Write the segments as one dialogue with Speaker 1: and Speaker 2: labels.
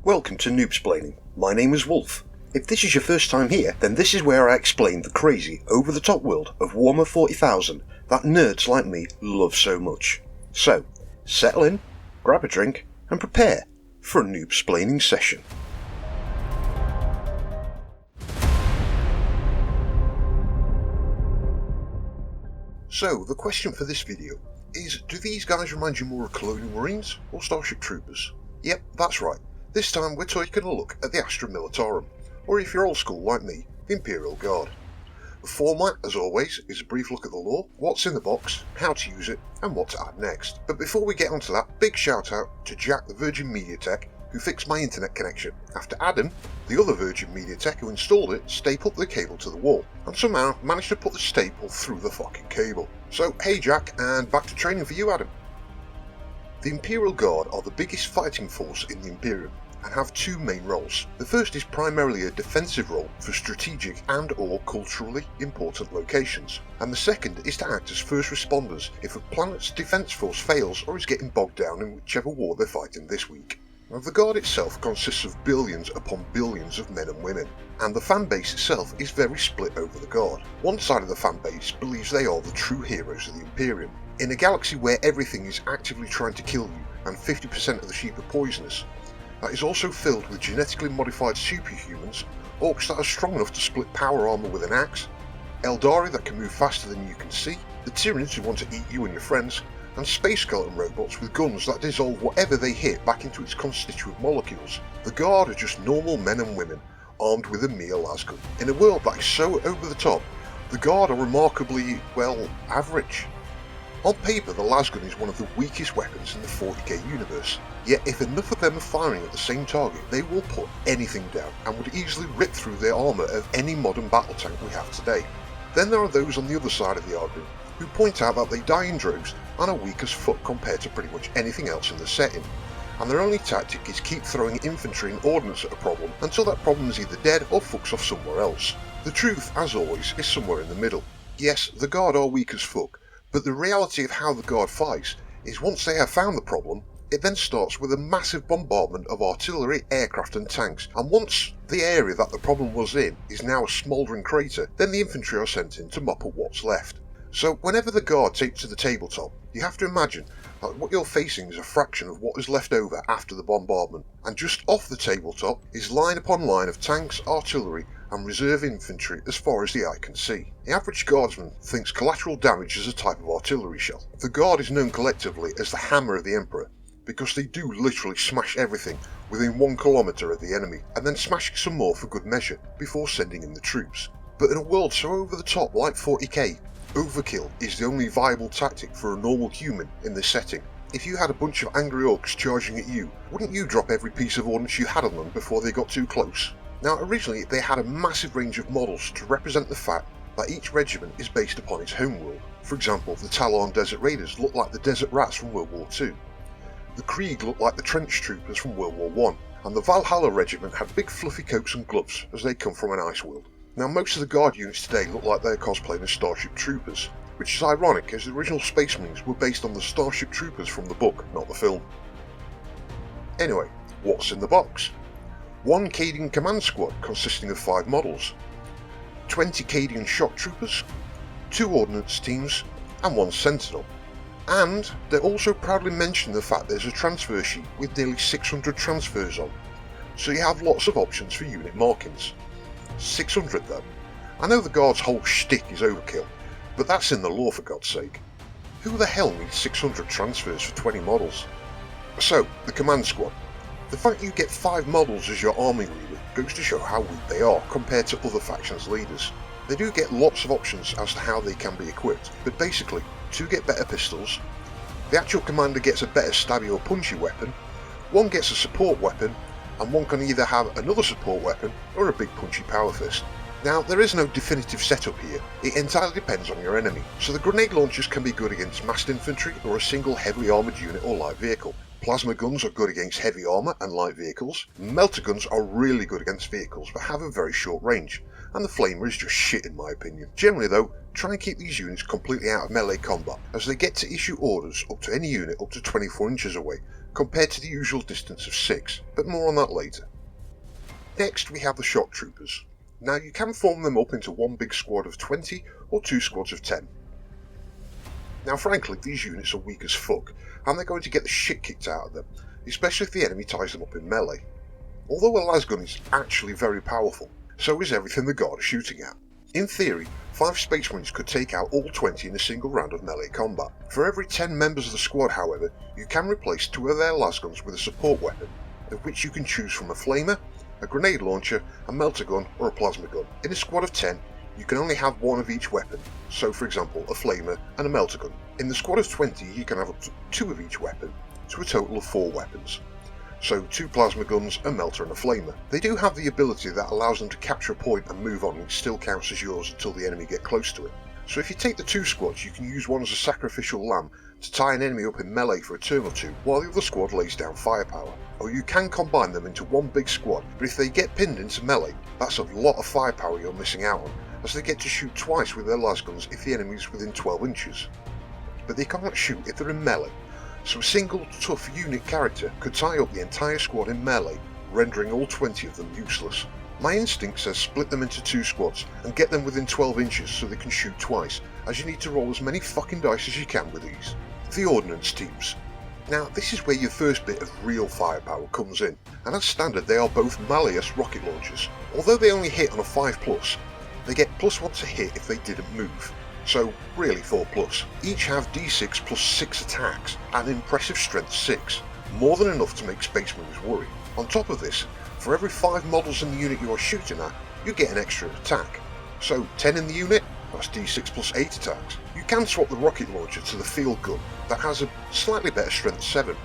Speaker 1: Welcome to Noob-Splaining. My name is Wolf. If this is your first time here, then this is where I explain the crazy, over-the-top world of Warhammer 40,000 that nerds like me love so much. So, settle in, grab a drink, and prepare for a Noob-Splaining session. So, the question for this video is, do these guys remind you more of Colonial Marines or Starship Troopers? Yep, that's right. This time we're taking a look at the Astra Militarum, or if you're old school like me, the Imperial Guard. The format, as always, is a brief look at the lore, what's in the box, how to use it, and what to add next. But before we get onto that, big shout out to Jack the Virgin Media Tech, who fixed my internet connection, after Adam, the other Virgin Media Tech who installed it, stapled the cable to the wall, and somehow managed to put the staple through the fucking cable. So hey Jack, and back to training for you Adam. The Imperial Guard are the biggest fighting force in the Imperium, and have two main roles. The first is primarily a defensive role for strategic and or culturally important locations, and the second is to act as first responders if a planet's defence force fails or is getting bogged down in whichever war they're fighting this week. Now, the Guard itself consists of billions upon billions of men and women, and the fan base itself is very split over the Guard. One side of the fan base believes they are the true heroes of the Imperium. In a galaxy where everything is actively trying to kill you and 50% of the sheep are poisonous, that is also filled with genetically modified superhumans, orcs that are strong enough to split power armor with an axe, Eldari that can move faster than you can see, the Tyranids who want to eat you and your friends, and space skeleton robots with guns that dissolve whatever they hit back into its constituent molecules. The Guard are just normal men and women, armed with a mere lasgun. In a world that is so over the top, the Guard are remarkably, well, average. On paper, the lasgun is one of the weakest weapons in the 40k universe, yet if enough of them are firing at the same target, they will put anything down and would easily rip through the armour of any modern battle tank we have today. Then there are those on the other side of the argument who point out that they die in droves and are weak as fuck compared to pretty much anything else in the setting, and their only tactic is keep throwing infantry and ordnance at a problem until that problem is either dead or fucks off somewhere else. The truth, as always, is somewhere in the middle. Yes, the Guard are weak as fuck, but the reality of how the Guard fights is once they have found the problem, it then starts with a massive bombardment of artillery, aircraft and tanks, and once the area that the problem was in is now a smouldering crater, then the infantry are sent in to mop up what's left. So whenever the Guard take to the tabletop, you have to imagine that what you're facing is a fraction of what is left over after the bombardment, and just off the tabletop is line upon line of tanks, artillery and reserve infantry as far as the eye can see. The average guardsman thinks collateral damage is a type of artillery shell. The Guard is known collectively as the Hammer of the Emperor, because they do literally smash everything within 1 kilometre of the enemy, and then smashing some more for good measure before sending in the troops. But in a world so over the top like 40k, overkill is the only viable tactic for a normal human in this setting. If you had a bunch of angry orcs charging at you, wouldn't you drop every piece of ordnance you had on them before they got too close? Now originally they had a massive range of models to represent the fact that each regiment is based upon its homeworld. For example, the Talon Desert Raiders look like the Desert Rats from World War II. The Krieg looked like the Trench Troopers from World War I, and the Valhalla Regiment had big fluffy coats and gloves as they come from an ice world. Now most of the Guard units today look like they're cosplaying as Starship Troopers, which is ironic as the original Space Marines were based on the Starship Troopers from the book, not the film. Anyway, what's in the box? 1 Cadian Command Squad consisting of 5 models, 20 Cadian Shock Troopers, 2 Ordnance Teams, and 1 Sentinel. And they also proudly mention the fact there's a transfer sheet with nearly 600 transfers on, so you have lots of options for unit markings. 600 though. I know the Guard's whole shtick is overkill, but that's in the lore for God's sake. Who the hell needs 600 transfers for 20 models? So, the Command Squad. The fact you get 5 models as your army leader goes to show how weak they are compared to other factions' leaders. They do get lots of options as to how they can be equipped, but basically, 2 get better pistols, the actual commander gets a better stabby or punchy weapon, 1 gets a support weapon, and 1 can either have another support weapon or a big punchy power fist. Now, there is no definitive setup here, it entirely depends on your enemy, so the grenade launchers can be good against massed infantry or a single heavily armoured unit or light vehicle. Plasma guns are good against heavy armour and light vehicles, melter guns are really good against vehicles but have a very short range, and the flamer is just shit in my opinion. Generally though, try and keep these units completely out of melee combat, as they get to issue orders up to any unit up to 24 inches away, compared to the usual distance of 6, but more on that later. Next we have the shock troopers. Now you can form them up into one big squad of 20 or 2 squads of 10. Now frankly, these units are weak as fuck, and they're going to get the shit kicked out of them, especially if the enemy ties them up in melee. Although a lasgun is actually very powerful, so is everything the guard are shooting at. In theory, 5 Space Marines could take out all 20 in a single round of melee combat. For every 10 members of the squad however, you can replace 2 of their lasguns with a support weapon, of which you can choose from a flamer, a grenade launcher, a melter gun or a plasma gun. In a squad of 10, you can only have 1 of each weapon, so for example a flamer and a melter gun. In the squad of 20 you can have up to 2 of each weapon, to a total of 4 weapons. So 2 plasma guns, a melter and a flamer. They do have the ability that allows them to capture a point and move on, and still counts as yours until the enemy get close to it. So if you take the 2 squads, you can use one as a sacrificial lamb to tie an enemy up in melee for a turn or 2 while the other squad lays down firepower. Or you can combine them into one big squad, but if they get pinned into melee, that's a lot of firepower you're missing out on, as they get to shoot twice with their lasguns if the enemy is within 12 inches. But they can't shoot if they're in melee, so a single tough unit character could tie up the entire squad in melee, rendering all 20 of them useless. My instinct says split them into 2 squads and get them within 12 inches so they can shoot twice, as you need to roll as many fucking dice as you can with these. The ordnance teams. Now this is where your first bit of real firepower comes in, and as standard they are both Malleus rocket launchers. Although they only hit on a 5+, they get +1 to hit if they didn't move, so really 4+. Each have d6 plus 6 attacks and impressive strength 6, more than enough to make Space Marines worry. On top of this, for every 5 models in the unit you are shooting at, you get an extra attack. So 10 in the unit, that's d6 plus 8 attacks. You can swap the rocket launcher to the field gun that has a slightly better strength 7,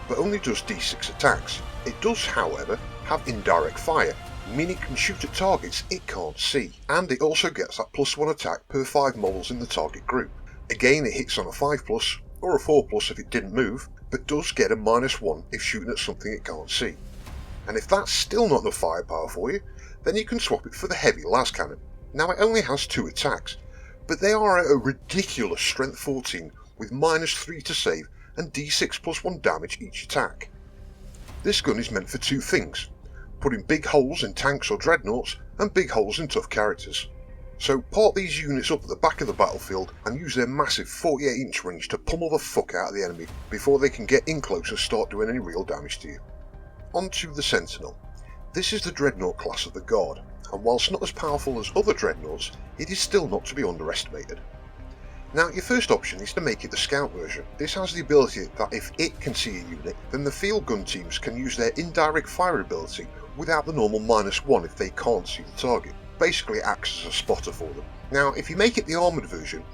Speaker 1: but only does d6 attacks. It does, however, have indirect fire, meaning it can shoot at targets it can't see, and it also gets that +1 attack per 5 models in the target group. Again, it hits on a 5+ or a 4+ if it didn't move, but does get a -1 if shooting at something it can't see. And if that's still not enough firepower for you, then you can swap it for the heavy las cannon. Now it only has 2 attacks, but they are at a ridiculous strength 14 with -3 to save and d6 plus 1 damage each attack. This gun is meant for 2 things: putting big holes in tanks or dreadnoughts and big holes in tough characters. So park these units up at the back of the battlefield and use their massive 48-inch range to pummel the fuck out of the enemy before they can get in close and start doing any real damage to you. On to the Sentinel. This is the dreadnought class of the Guard, and whilst not as powerful as other dreadnoughts, it is still not to be underestimated. Now your first option is to make it the scout version. This has the ability that if it can see a unit, then the field gun teams can use their indirect fire ability without the normal -1 if they can't see the target. Basically it acts as a spotter for them. Now if you make it the armoured version,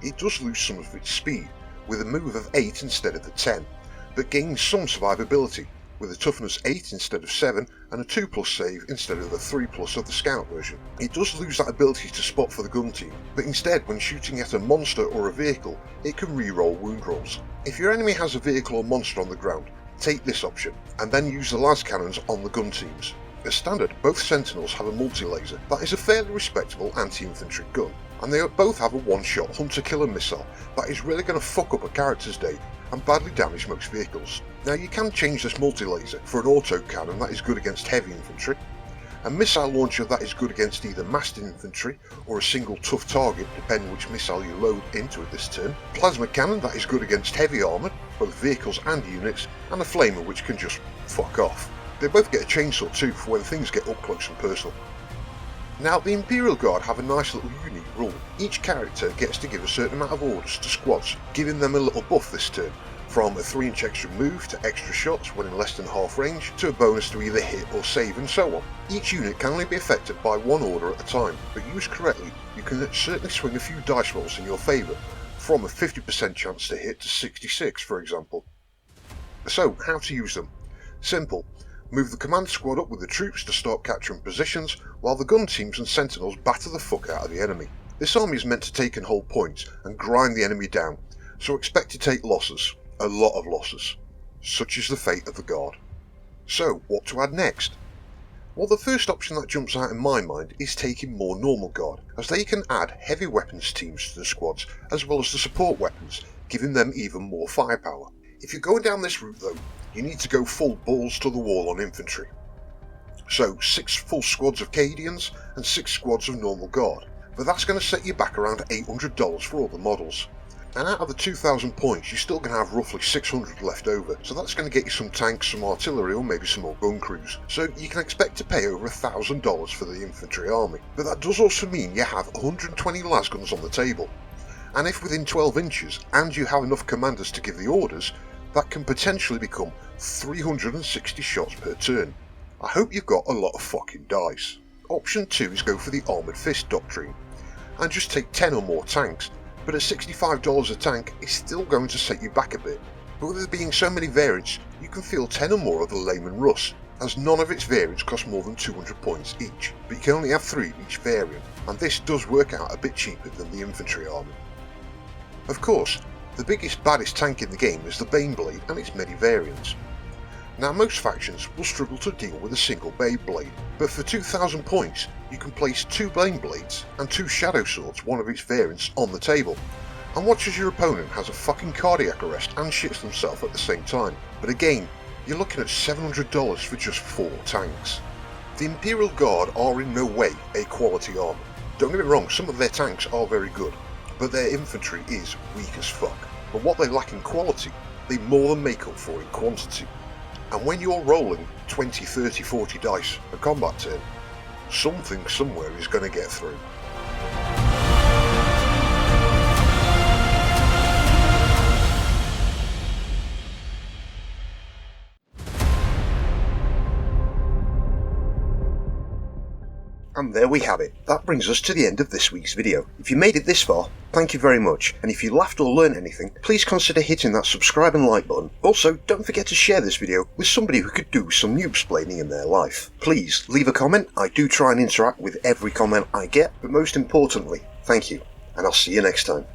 Speaker 1: it does lose some of its speed, with a move of 8 instead of the 10, but gains some survivability, with a toughness 8 instead of 7 and a 2+ save instead of the 3+ of the scout version. It does lose that ability to spot for the gun team, but instead when shooting at a monster or a vehicle, it can re-roll wound rolls. If your enemy has a vehicle or monster on the ground, take this option, and then use the las cannons on the gun teams. As standard, both Sentinels have a multi-laser that is a fairly respectable anti-infantry gun, and they both have a one-shot hunter-killer missile that is really going to fuck up a character's day and badly damage most vehicles. Now you can change this multi-laser for an auto-cannon that is good against heavy infantry, a missile launcher that is good against either massed infantry or a single tough target depending which missile you load into it this turn, plasma cannon that is good against heavy armour, both vehicles and units, and a flamer which can just fuck off. They both get a chainsaw too for when things get up close and personal. Now the Imperial Guard have a nice little unique rule. Each character gets to give a certain amount of orders to squads, giving them a little buff this turn, from a 3-inch extra move to extra shots when in less than half range, to a bonus to either hit or save and so on. Each unit can only be affected by 1 order at a time, but used correctly you can certainly swing a few dice rolls in your favour, from a 50% chance to hit to 66 for example. So how to use them? Simple. Move the command squad up with the troops to start capturing positions, while the gun teams and sentinels batter the fuck out of the enemy. This army is meant to take and hold points and grind the enemy down, so expect to take losses, a lot of losses. such is the fate of the Guard. So, what to add next? Well, the first option that jumps out in my mind is taking more normal Guard, as they can add heavy weapons teams to the squads as well as the support weapons, giving them even more firepower. If you're going down this route though, you need to go full balls to the wall on infantry. So 6 full squads of Cadians and 6 squads of normal Guard, but that's going to set you back around $800 for all the models. And out of the 2,000 points, you're still going to have roughly 600 left over, so that's going to get you some tanks, some artillery, or maybe some more gun crews. So you can expect to pay over $1,000 for the infantry army. But that does also mean you have 120 lasguns on the table. And if within 12 inches, and you have enough commanders to give the orders, that can potentially become 360 shots per turn. I hope you've got a lot of fucking dice. Option 2 is go for the Armoured Fist doctrine, and just take 10 or more tanks. But at $65 a tank, it's still going to set you back a bit. But with there being so many variants, you can field 10 or more of the Layman Russ, as none of its variants cost more than 200 points each, but you can only have 3 of each variant, and this does work out a bit cheaper than the infantry army. Of course, the biggest baddest tank in the game is the Baneblade and its many variants. Now most factions will struggle to deal with a single Baneblade, but for 2,000 points you can place 2 Baneblades and 2 Shadow Swords, one of its variants, on the table, and watch as your opponent has a fucking cardiac arrest and shits themselves at the same time. But again, you're looking at $700 for just 4 tanks. The Imperial Guard are in no way a quality army. Don't get me wrong, some of their tanks are very good, but their infantry is weak as fuck. But what they lack in quality, they more than make up for in quantity. And when you're rolling 20, 30, 40 dice a combat turn, something somewhere is going to get through. And there we have it. That brings us to the end of this week's video. If you made it this far, thank you very much. And if you laughed or learned anything, please consider hitting that subscribe and like button. Also, don't forget to share this video with somebody who could do some noob-splaining in their life. Please leave a comment. I do try and interact with every comment I get, but most importantly, thank you, and I'll see you next time.